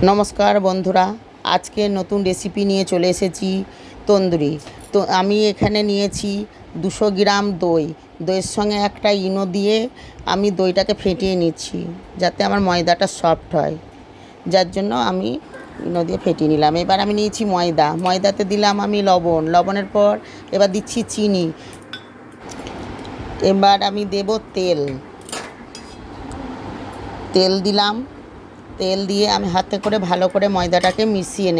নমস্কার বন্ধুরা, আজকে নতুন রেসিপি নিয়ে চলে এসেছি তন্দুরি। তো আমি এখানে নিয়েছি 200 গ্রাম দই। দইয়ের সঙ্গে একটা ইনো দিয়ে আমি দইটাকে ফেটিয়ে নিচ্ছি যাতে আমার ময়দাটা সফট হয়, যার জন্য আমি ইনো দিয়ে ফেটিয়ে নিলাম। এবার আমি নিয়েছি ময়দাতে দিলাম আমি লবণের পর এবার দিচ্ছি চিনি। এবার আমি দেব তেল দিলাম। তেল দিয়ে আমি হাতে করে ভালো করে ময়দাটাকে মিশিয়ে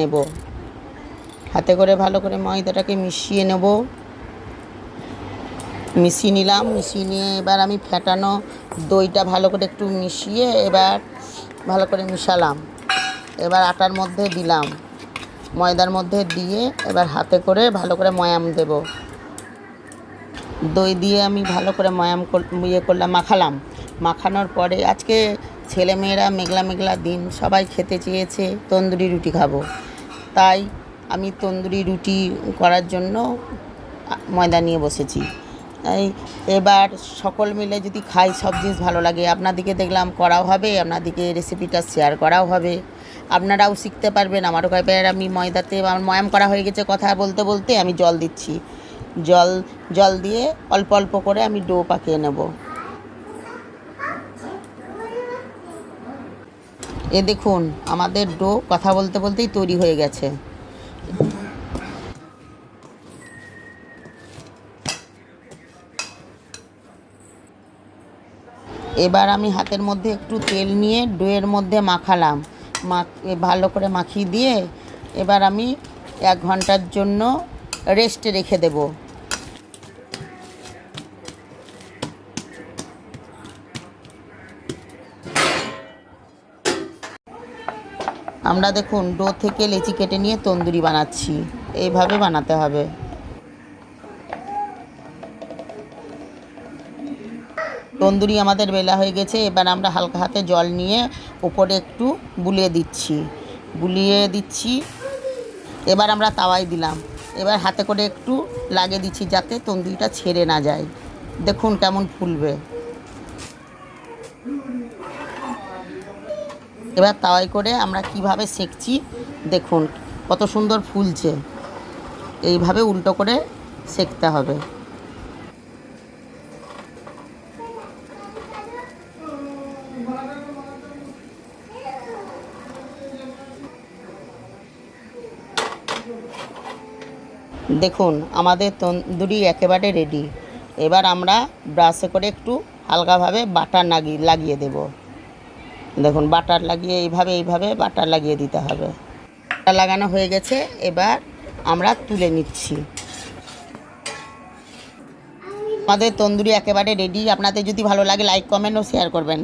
নেব। মিশিয়ে নিলাম। মিশিয়ে নিয়ে এবার আমি ফেটানো দইটা ভালো করে একটু মিশিয়ে এবার ভালো করে মিশালাম। এবার আটার মধ্যে দিলাম, ময়দার মধ্যে দিয়ে এবার হাতে করে ভালো করে ময়াম দেব। দই দিয়ে আমি ভালো করে ময়াম করলাম, মাখানোর পরে আজকে ছেলেমেয়েরা মেঘলা দিন, সবাই খেতে চেয়েছে তন্দুরি রুটি খাবো, তাই আমি তন্দুরি রুটি করার জন্য ময়দা নিয়ে বসেছি। এবার সকল মিলে যদি খাই সব জিনিস ভালো লাগে। আপনাদেরকে দেখলাম করাও হবে, আপনাদেরকে রেসিপিটা শেয়ার করাও হবে, আপনারাও শিখতে পারবেন। আমারও এবার আমি ময়দাতে আমার ময়াম করা হয়ে গেছে। কথা বলতে বলতে আমি জল দিচ্ছি। জল দিয়ে অল্প অল্প করে আমি ডো পাকিয়ে নেব। এ দেখুন আমাদের ডো কথা বলতে বলতেই তৈরি হয়ে গেছে। এবার আমি হাতের মধ্যে একটু তেল নিয়ে ডোয়ের মধ্যে মাখালাম। ভালো করে মাখিয়ে দিয়ে এবার আমি 1 ঘন্টার জন্য রেস্টে রেখে দেব। আমরা দেখুন ডো থেকে লেচি কেটে নিয়ে তন্দুরি বানাচ্ছি, এইভাবে বানাতে হবে। তন্দুরি আমাদের বেলা হয়ে গেছে। এবার আমরা হালকা হাতে জল নিয়ে উপরে একটু বুলিয়ে দিচ্ছি। এবার আমরা তাওয়ায় দিলাম। এবার হাতে করে একটু লাগিয়ে দিচ্ছি যাতে তন্দুরিটা ছেড়ে না যায়। দেখুন কেমন ফুলবে। এবার তাওয়ায় করে আমরা কিভাবে সেঁকছি দেখুন, কত সুন্দর ফুলছে। এইভাবে উল্টো করে সেঁকতে হবে। দেখুন আমাদের তন্দুরি একেবারে রেডি। এবার আমরা ব্রাশে করে একটু হালকাভাবে বাটার লাগিয়ে দেব। দেখুন বাটার লাগিয়ে এইভাবে বাটার লাগিয়ে দিতে হবে। বাটার লাগানো হয়ে গেছে, এবার আমরা তুলে নিচ্ছি। আমাদের তন্দুরি একেবারে রেডি। আপনাদের যদি ভালো লাগে লাইক, কমেন্ট ও শেয়ার করবেন।